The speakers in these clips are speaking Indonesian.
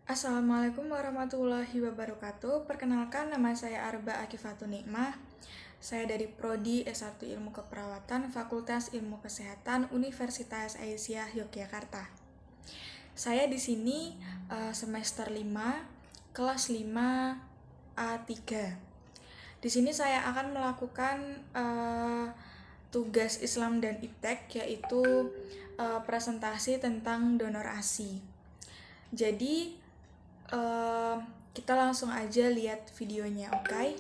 Assalamualaikum warahmatullahi wabarakatuh. Perkenalkan, nama saya Arba Akifatun Nikmah. Saya dari Prodi S1 Ilmu Keperawatan, Fakultas Ilmu Kesehatan, Universitas Aisyah Yogyakarta. Saya di sini semester 5, kelas 5 A3. Di sini saya akan melakukan tugas Islam dan Iptek, yaitu presentasi tentang donor ASI. Jadi kita langsung aja lihat videonya, oke?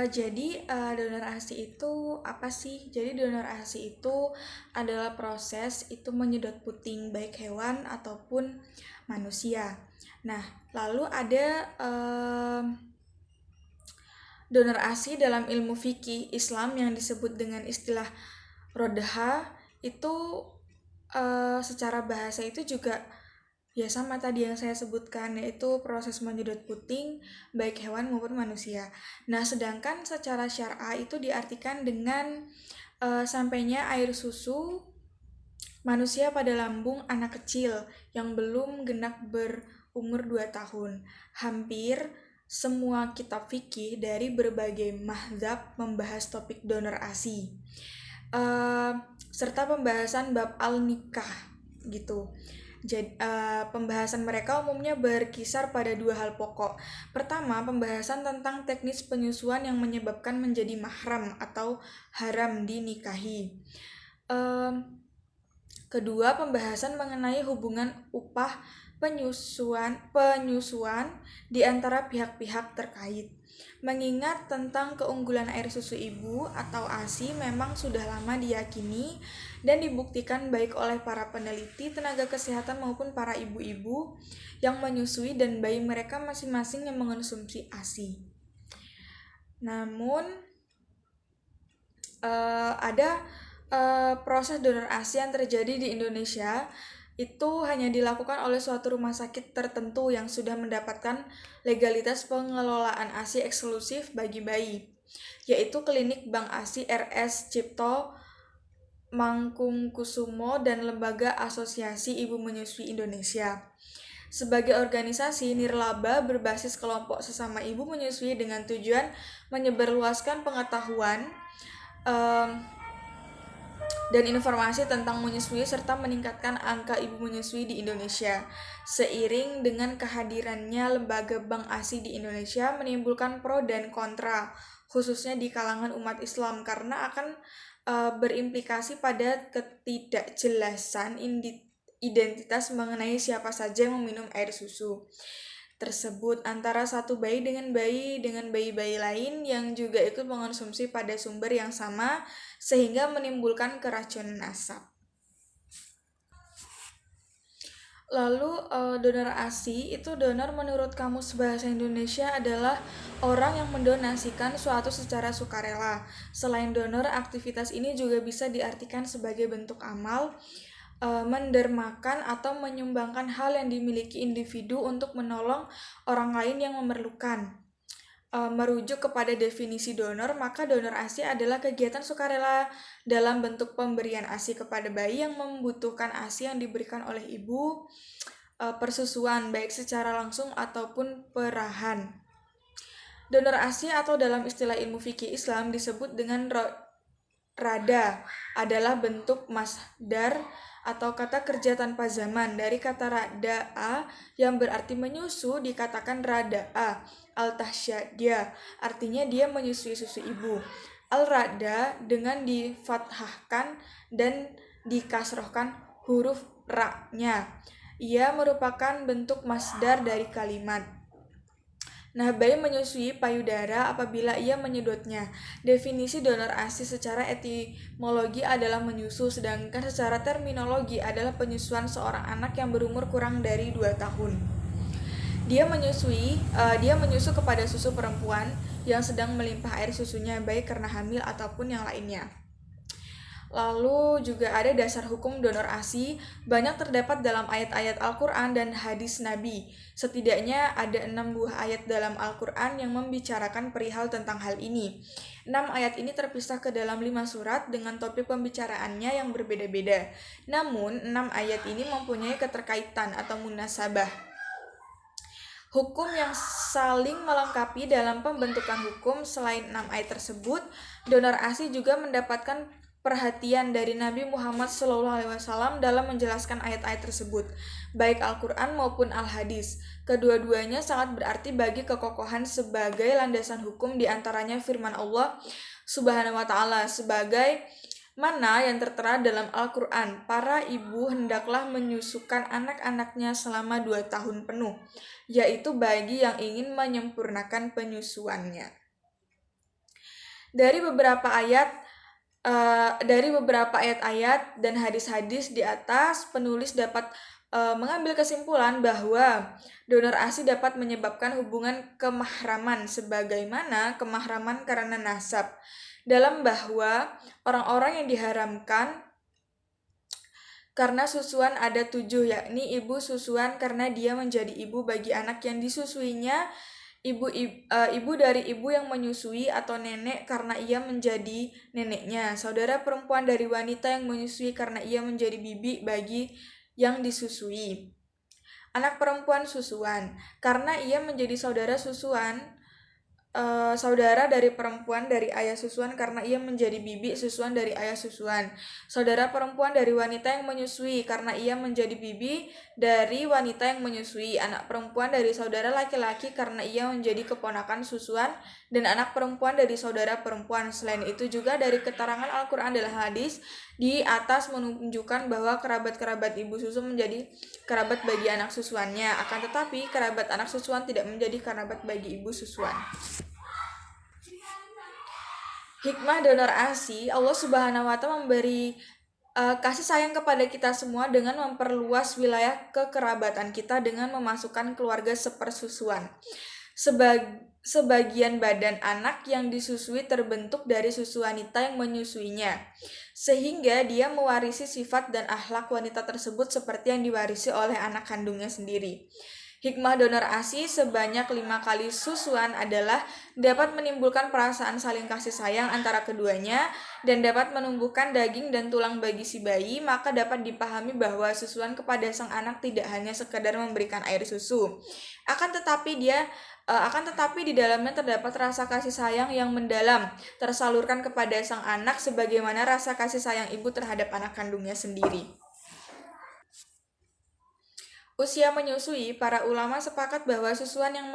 Jadi donor ASI itu apa sih? Jadi donor ASI itu adalah proses itu menyedot puting baik hewan ataupun manusia. Nah, lalu ada donor ASI dalam ilmu fikih Islam yang disebut dengan istilah rodha itu secara bahasa itu juga ya sama tadi yang saya sebutkan, yaitu proses menyedot puting baik hewan maupun manusia. Nah, sedangkan secara syar'a itu diartikan dengan sampainya air susu manusia pada lambung anak kecil yang belum genap berumur 2 tahun. Hampir semua kitab fikih dari berbagai mazhab membahas topik donor ASI. Serta pembahasan bab al-nikah gitu. Jadi, pembahasan mereka umumnya berkisar pada dua hal pokok. Pertama, pembahasan tentang teknis penyusuan yang menyebabkan menjadi mahram atau haram dinikahi. Kedua, pembahasan mengenai hubungan upah penyusuan di antara pihak-pihak terkait. Mengingat tentang keunggulan air susu ibu atau ASI memang sudah lama diyakini dan dibuktikan baik oleh para peneliti, tenaga kesehatan maupun para ibu-ibu yang menyusui dan bayi mereka masing-masing yang mengonsumsi ASI. Namun ada proses donor ASI yang terjadi di Indonesia itu hanya dilakukan oleh suatu rumah sakit tertentu yang sudah mendapatkan legalitas pengelolaan ASI eksklusif bagi bayi, yaitu Klinik Bank ASI RS Cipto Mangkungkusumo dan Lembaga Asosiasi Ibu Menyusui Indonesia. Sebagai organisasi nirlaba berbasis kelompok sesama ibu menyusui dengan tujuan menyebarluaskan pengetahuan dan informasi tentang menyusui serta meningkatkan angka ibu menyusui di Indonesia. Seiring dengan kehadirannya lembaga Bank ASI di Indonesia menimbulkan pro dan kontra, khususnya di kalangan umat Islam karena akan berimplikasi pada ketidakjelasan identitas mengenai siapa saja yang meminum air susu tersebut antara satu bayi dengan bayi-bayi lain yang juga ikut mengonsumsi pada sumber yang sama sehingga menimbulkan keracunan asap. Lalu donor ASI itu donor menurut Kamus Bahasa Indonesia adalah orang yang mendonasikan suatu secara sukarela. Selain donor, aktivitas ini juga bisa diartikan sebagai bentuk amal, mendermakan atau menyumbangkan hal yang dimiliki individu untuk menolong orang lain yang memerlukan. Merujuk kepada definisi donor, maka donor ASI adalah kegiatan sukarela dalam bentuk pemberian ASI kepada bayi yang membutuhkan ASI yang diberikan oleh ibu persusuan, baik secara langsung ataupun perahan. Donor ASI atau dalam istilah ilmu fikih Islam disebut dengan rada, adalah bentuk masdar atau kata kerja tanpa zaman dari kata rada'a yang berarti menyusu dikatakan rada'a al-tahsyadiyah, artinya dia menyusui susu ibu. Al-rada dengan difathahkan dan dikasrohkan huruf ra-nya. Ia merupakan bentuk masdar dari kalimat. Nah, bayi menyusui payudara apabila ia menyedotnya. Definisi donor ASI secara etimologi adalah menyusu, sedangkan secara terminologi adalah penyusuan seorang anak yang berumur kurang dari 2 tahun. Dia menyusu kepada susu perempuan yang sedang melimpah air susunya, baik karena hamil ataupun yang lainnya. Lalu juga ada dasar hukum donor ASI, banyak terdapat dalam ayat-ayat Al-Quran dan hadis Nabi. Setidaknya ada 6 buah ayat dalam Al-Quran yang membicarakan perihal tentang hal ini. 6 ayat ini terpisah ke dalam 5 surat dengan topik pembicaraannya yang berbeda-beda. Namun, 6 ayat ini mempunyai keterkaitan atau munasabah. Hukum yang saling melengkapi dalam pembentukan hukum. Selain 6 ayat tersebut, donor ASI juga mendapatkan perhatian dari Nabi Muhammad SAW dalam menjelaskan ayat-ayat tersebut, baik Al-Quran maupun Al-Hadis. Kedua-duanya sangat berarti bagi kekokohan sebagai landasan hukum, diantaranya firman Allah Subhanahu wa Ta'ala, sebagai mana yang tertera dalam Al-Quran, para ibu hendaklah menyusukan anak-anaknya selama 2 tahun penuh, yaitu bagi yang ingin menyempurnakan penyusuannya. Dari beberapa ayat-ayat dan hadis-hadis di atas, penulis dapat mengambil kesimpulan bahwa donor ASI dapat menyebabkan hubungan kemahraman sebagaimana kemahraman karena nasab, dalam bahwa orang-orang yang diharamkan karena susuan ada 7, yakni ibu susuan karena dia menjadi ibu bagi anak yang disusuinya, ibu dari ibu yang menyusui, atau nenek karena ia menjadi neneknya, saudara perempuan dari wanita yang menyusui karena ia menjadi bibi bagi yang disusui, anak perempuan susuan karena ia menjadi saudara susuan, saudara dari perempuan dari ayah susuan karena ia menjadi bibi susuan dari ayah susuan, saudara perempuan dari wanita yang menyusui karena ia menjadi bibi dari wanita yang menyusui, anak perempuan dari saudara laki-laki karena ia menjadi keponakan susuan, dan anak perempuan dari saudara perempuan. Selain itu juga dari keterangan Al-Quran dan hadis di atas menunjukkan bahwa kerabat-kerabat ibu susu menjadi kerabat bagi anak susuannya, akan tetapi kerabat anak susuan tidak menjadi kerabat bagi ibu susuan. Hikmah donor ASI, Allah Subhanahu wa Ta'ala memberi kasih sayang kepada kita semua dengan memperluas wilayah kekerabatan kita dengan memasukkan keluarga sepersusuan. Sebagian badan anak yang disusui terbentuk dari susu wanita yang menyusuinya, sehingga dia mewarisi sifat dan akhlak wanita tersebut seperti yang diwarisi oleh anak kandungnya sendiri. Hikmah donor ASI sebanyak 5 kali susuan adalah dapat menimbulkan perasaan saling kasih sayang antara keduanya dan dapat menumbuhkan daging dan tulang bagi si bayi. Maka dapat dipahami bahwa susuan kepada sang anak tidak hanya sekadar memberikan air susu, akan tetapi di dalamnya terdapat rasa kasih sayang yang mendalam tersalurkan kepada sang anak sebagaimana rasa kasih sayang ibu terhadap anak kandungnya sendiri. Usia menyusui, para ulama sepakat bahwa susuan yang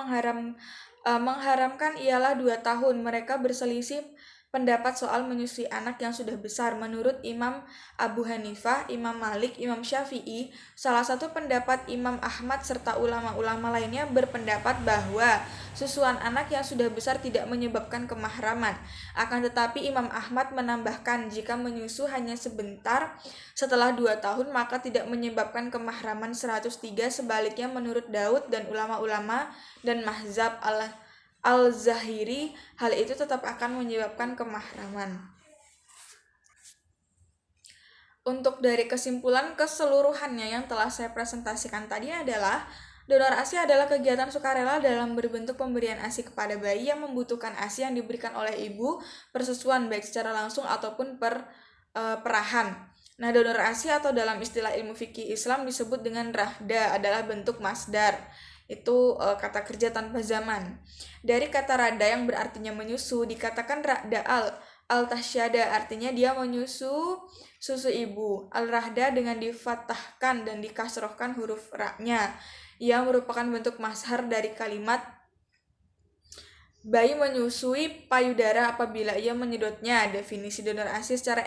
mengharamkan ialah 2 tahun. Mereka berselisih pendapat soal menyusui anak yang sudah besar. Menurut Imam Abu Hanifah, Imam Malik, Imam Syafi'i, salah satu pendapat Imam Ahmad serta ulama-ulama lainnya berpendapat bahwa susuan anak yang sudah besar tidak menyebabkan kemahraman. Akan tetapi Imam Ahmad menambahkan jika menyusu hanya sebentar setelah 2 tahun maka tidak menyebabkan kemahraman. 103. Sebaliknya menurut Daud dan ulama-ulama dan mazhab Al-Zahiri, hal itu tetap akan menyebabkan kemahraman. Untuk dari kesimpulan keseluruhannya yang telah saya presentasikan tadi adalah donor ASI adalah kegiatan sukarela dalam berbentuk pemberian ASI kepada bayi yang membutuhkan ASI yang diberikan oleh ibu persusuan baik secara langsung ataupun perahan. Nah, donor ASI atau dalam istilah ilmu fikih Islam disebut dengan rahda adalah bentuk masdar. Itu kata kerja tanpa zaman. Dari kata rada yang berartinya menyusu dikatakan ra'da al-tahsyada, artinya dia menyusu susu ibu. Al-rahda dengan difathahkan dan dikasrohkan huruf ra-nya. Ia merupakan bentuk mazhar dari kalimat bayi menyusui payudara apabila ia menyedotnya. Definisi donor ASI secara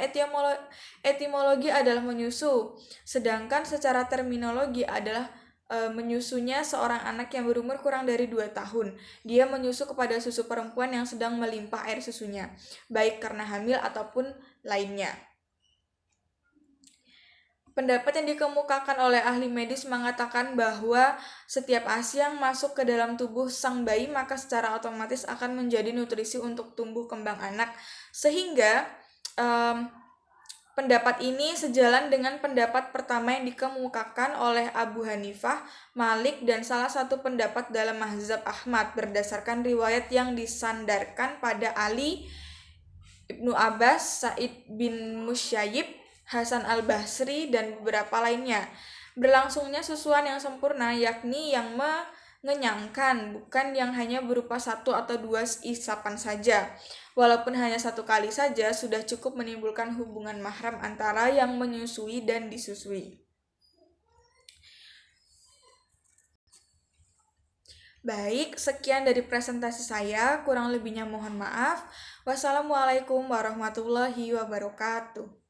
etimologi adalah menyusu, sedangkan secara terminologi adalah menyusunya seorang anak yang berumur kurang dari 2 tahun. Dia menyusu kepada susu perempuan yang sedang melimpah air susunya, baik karena hamil ataupun lainnya. Pendapat yang dikemukakan oleh ahli medis mengatakan bahwa setiap ASI yang masuk ke dalam tubuh sang bayi maka secara otomatis akan menjadi nutrisi untuk tumbuh kembang anak, sehingga Pendapat ini sejalan dengan pendapat pertama yang dikemukakan oleh Abu Hanifah, Malik, dan salah satu pendapat dalam mazhab Ahmad berdasarkan riwayat yang disandarkan pada Ali, Ibnu Abbas, Sa'id bin Musayyib, Hasan al-Basri, dan beberapa lainnya. Berlangsungnya susuan yang sempurna, yakni yang mengenyangkan, bukan yang hanya berupa satu atau dua isapan saja. Walaupun hanya satu kali saja, sudah cukup menimbulkan hubungan mahram antara yang menyusui dan disusui. Baik, sekian dari presentasi saya. Kurang lebihnya mohon maaf. Wassalamualaikum warahmatullahi wabarakatuh.